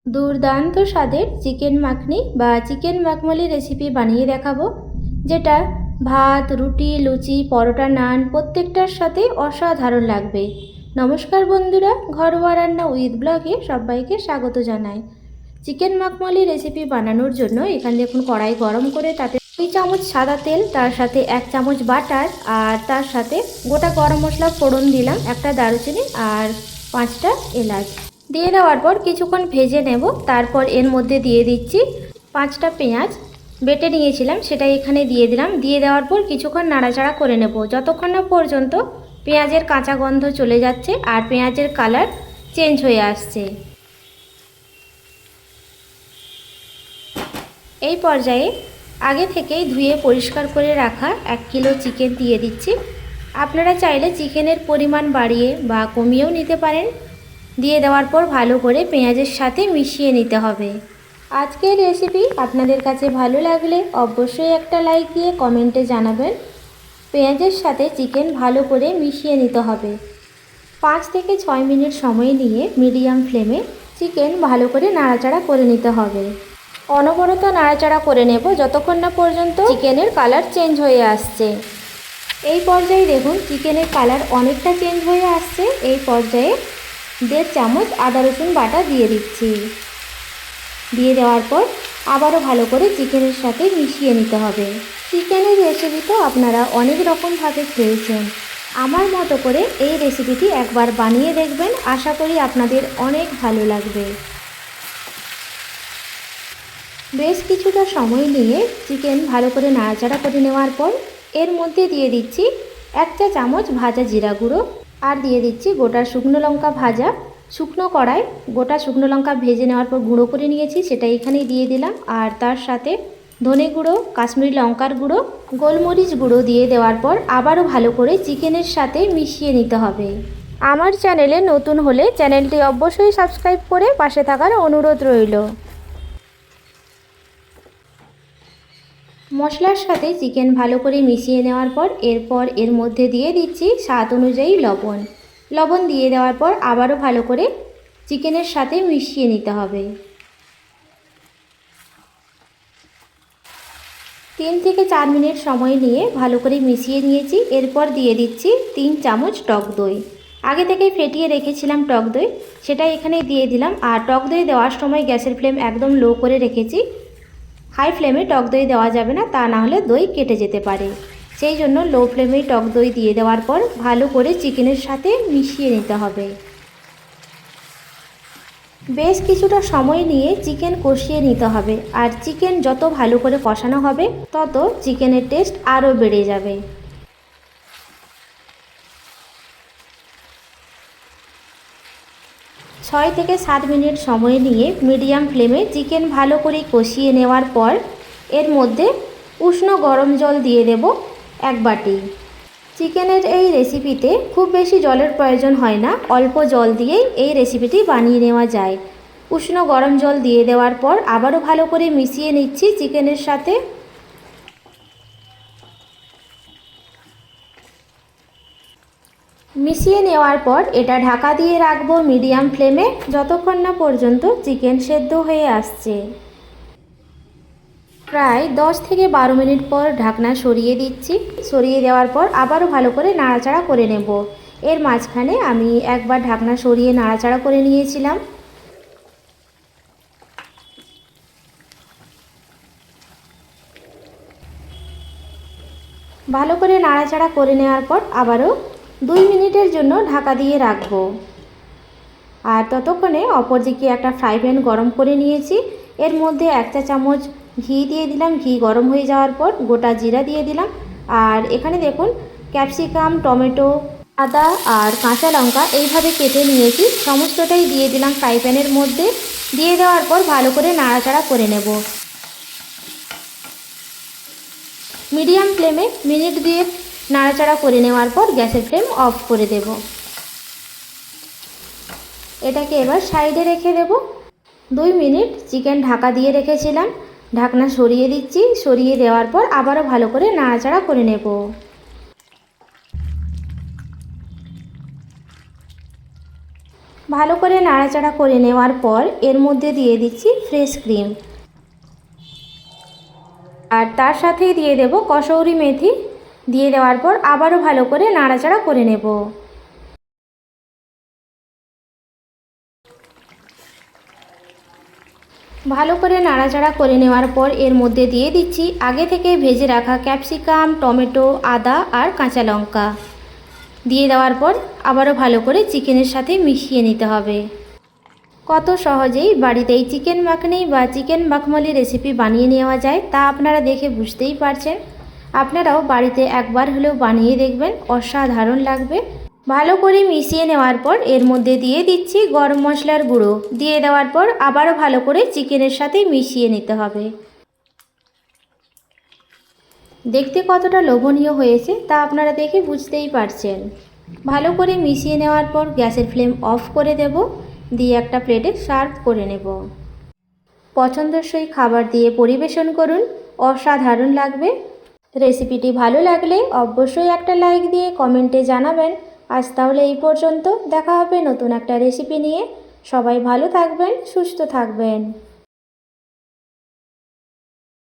দুর্দান্ত স্বাদের চিকেন মাখনি বা চিকেন মাখমালি রেসিপি বানিয়ে দেখাবো, যেটা ভাত, রুটি, লুচি, পরোটা, নান প্রত্যেকটার সাথে অসাধারণ লাগবে। নমস্কার বন্ধুরা, ঘরোয়া রান্না উইথ ব্লগে সবাইকে স্বাগত জানাই। চিকেন মাখমালি রেসিপি বানানোর জন্য এখানে দেখুন কড়াই গরম করে তাতে 2 চামচ সাদা তেল, তার সাথে 1 চামচ বাটার, আর তার সাথে গোটা গরম মশলা ফোড়ন দিলাম, একটা দারুচিনি আর 5টা এলাচ দিয়ে দেওয়ার পর কিছুক্ষণ ভেজে নেব। তারপর এর মধ্যে দিয়ে দিচ্ছি 5টা পেঁয়াজ বেটে নিয়েছিলাম, সেটা এখানে দিয়ে দিলাম। দিয়ে দেওয়ার পর কিছুক্ষণ নাড়াচাড়া করে নেব যতক্ষণ না পর্যন্ত পেঁয়াজের কাঁচা গন্ধ চলে যাচ্ছে আর পেঁয়াজের কালার চেঞ্জ হয়ে আসছে। এই পর্যায়ে আগে থেকেই ধুয়ে পরিষ্কার করে রাখা 1 কিলো চিকেন দিয়ে দিচ্ছি। আপনারা চাইলে চিকেনের পরিমাণ বাড়িয়ে বা কমিয়েও নিতে পারেন। দিয়ে দেওয়ার পর ভালো করে পেঁয়াজের সাথে মিশিয়ে নিতে হবে। আজকের রেসিপি আপনাদের কাছে ভালো লাগলে অবশ্যই একটা লাইক দিয়ে কমেন্টে জানাবেন। পেঁয়াজের সাথে চিকেন ভালো করে মিশিয়ে নিতে হবে। 5 থেকে 6 মিনিট সময় নিয়ে মিডিয়াম ফ্লেমে চিকেন ভালো করে নাড়াচাড়া করে নিতে হবে। অনবরত নাড়াচাড়া করে নেব যতক্ষণ না পর্যন্ত চিকেনের কালার চেঞ্জ হয়ে আসছে। এই পর্যায়ে দেখুন চিকেনের কালার অনেকটা চেঞ্জ হয়ে আসছে। এই পর্যায়ে 1.5 চামচ আদা রসুন বাটা দিয়ে দিচ্ছি। দিয়ে দেওয়ার পর আবারও ভালো করে চিকেনের সাথে মিশিয়ে নিতে হবে। চিকেনের রেসিপি তো আপনারা অনেক রকমভাবে খেয়েছেন, আমার মতো করে এই রেসিপিটি একবার বানিয়ে দেখবেন, আশা করি আপনাদের অনেক ভালো লাগবে। বেশ কিছুটা সময় নিয়ে চিকেন ভালো করে নাড়াচাড়া করে নেওয়ার পর এর মধ্যে দিয়ে দিচ্ছি 1 চা চামচ ভাজা জিরা গুঁড়ো, আর দিয়ে দিচ্ছি গোটা শুকনো লঙ্কা ভাজা। শুকনো কড়াই গোটা শুকনো লঙ্কা ভেজে নেওয়ার পর গুঁড়ো করে নিয়েছি, সেটা এখানেই দিয়ে দিলাম। আর তার সাথে ধনে গুঁড়ো, কাশ্মীরি লঙ্কার গুঁড়ো, গোলমরিচ গুঁড়ো দিয়ে দেওয়ার পর আবারও ভালো করে চিকেনের সাথে মিশিয়ে নিতে হবে। আমার চ্যানেলে নতুন হলে চ্যানেলটি অবশ্যই সাবস্ক্রাইব করে পাশে থাকার অনুরোধ রইল। মশলার সাথে চিকেন ভালো করে মিশিয়ে নেওয়ার পর এরপর এর মধ্যে দিয়ে দিচ্ছি স্বাদ অনুযায়ী লবণ। লবণ দিয়ে দেওয়ার পর আবারও ভালো করে চিকেনের সাথে মিশিয়ে নিতে হবে। 3 থেকে 4 মিনিট সময় নিয়ে ভালো করে মিশিয়ে নিয়েছি। এরপর দিয়ে দিচ্ছি 3 চামচ টক দই। আগে থেকেই ফেটিয়ে রেখেছিলাম টক দই, সেটা এখানে দিয়ে দিলাম। আর টক দই দেওয়ার সময় গ্যাসের ফ্লেম একদম লো করে রেখেছি। হাই ফ্লেমে টক দই দেওয়া যাবে না, তা না হলে দই কেটে যেতে পারে। সেই জন্য লো ফ্লেমেই টক দই দিয়ে দেওয়ার পর ভালো করে চিকেনের সাথে মিশিয়ে নিতে হবে। বেশ কিছুটা সময় নিয়ে চিকেন কষিয়ে নিতে হবে, আর চিকেন যত ভালো করে কষানো হবে তত চিকেনের টেস্ট আরও বেড়ে যাবে। 6 থেকে 7 মিনিট সময় নিয়ে মিডিয়াম ফ্লেমে চিকেন ভালো করে কষিয়ে নেওয়ার পর এর মধ্যে উষ্ণ গরম জল দিয়ে দেব 1 বাটি। চিকেনের এই রেসিপিতে খুব বেশি জলের প্রয়োজন হয় না, অল্প জল দিয়েই এই রেসিপিটি বানিয়ে নেওয়া যায়। উষ্ণ গরম জল দিয়ে দেওয়ার পর আবারও ভালো করে মিশিয়ে নিচ্ছি চিকেনের সাথে। মিশিয়ে নেওয়ার পর এটা ঢাকা দিয়ে রাখবো মিডিয়াম ফ্লেমে যতক্ষণ না পর্যন্ত চিকেন সেদ্ধ হয়ে আসছে। প্রায় 10 থেকে 12 মিনিট পর ঢাকনা সরিয়ে দিচ্ছি। সরিয়ে দেওয়ার পর আবারও ভালো করে নাড়াচাড়া করে নেব। এর মাঝখানে আমি একবার ঢাকনা সরিয়ে নাড়াচাড়া করে নিয়েছিলাম। ভালো করে নাড়াচাড়া করে নেওয়ার পর আবারও 2 মিনিটের জন্য ঢাকা দিয়ে রাখবো। আর ততক্ষণে অপরদিকে একটা ফ্রাই প্যান গরম করে নিয়েছি। এর মধ্যে 1 চা চামচ ঘি দিয়ে দিলাম। ঘি গরম হয়ে যাওয়ার পর গোটা জিরা দিয়ে দিলাম। আর এখানে দেখুন ক্যাপসিকাম, টমেটো, আদা আর কাঁচা লঙ্কা এইভাবে কেটে নিয়েছি, সমস্তটাই দিয়ে দিলাম ফ্রাই প্যানের মধ্যে। দিয়ে দেওয়ার পর ভালো করে নাড়াচাড়া করে নেব। মিডিয়াম ফ্লেমে মিনিট দিয়ে নাড়াচাড়া করে নেওয়ার পর গ্যাসের ফ্লেম অফ করে দেব। এটাকে এবার সাইডে রেখে দেব। 2 মিনিট চিকেন ঢাকা দিয়ে রেখেছিলাম, ঢাকনা সরিয়ে দিচ্ছি। সরিয়ে দেওয়ার পর আবারও ভালো করে নাড়াচাড়া করে নেব। ভালো করে নাড়াচাড়া করে নেওয়ার পর এর মধ্যে দিয়ে দিচ্ছি ফ্রেশ ক্রিম, আর তার সাথেই দিয়ে দেব কসৌরি মেথি। দিয়ে দেওয়ার পর আবারও ভালো করে নাড়াচাড়া করে নেব। ভালো করে নাড়াচাড়া করে নেওয়ার পর এর মধ্যে দিয়ে দিচ্ছি আগে থেকে ভেজে রাখা ক্যাপসিকাম, টমেটো, আদা আর কাঁচা লঙ্কা। দিয়ে দেওয়ার পর আবারও ভালো করে চিকেনের সাথে মিশিয়ে নিতে হবে। কত সহজেই বাড়িতে এই চিকেন মাখনি বা চিকেন মাখমালি রেসিপি বানিয়ে নেওয়া যায় তা আপনারা দেখে বুঝতেই পারছেন। আপনারাও বাড়িতে একবার হলেও বানিয়ে দেখবেন, অসাধারণ লাগবে। ভালো করে মিশিয়ে নেওয়ার পর এর মধ্যে দিয়ে দিচ্ছি গরম মশলার গুঁড়ো। দিয়ে দেওয়ার পর আবারও ভালো করে চিকেনের সাথে মিশিয়ে নিতে হবে। দেখতে কতটা লোভনীয় হয়েছে তা আপনারা দেখে বুঝতেই পারছেন। ভালো করে মিশিয়ে নেওয়ার পর গ্যাসের ফ্লেম অফ করে দেব। দিয়ে একটা প্লেটে সার্ভ করে নেব। পছন্দসই খাবার দিয়ে পরিবেশন করুন, অসাধারণ লাগবে। রেসিপিটি ভালো লাগলে অবশ্যই একটা লাইক দিয়ে কমেন্টে জানাবেন। আজ তাহলে এই পর্যন্ত, দেখা হবে নতুন একটা রেসিপি নিয়ে। সবাই ভালো থাকবেন, সুস্থ থাকবেন।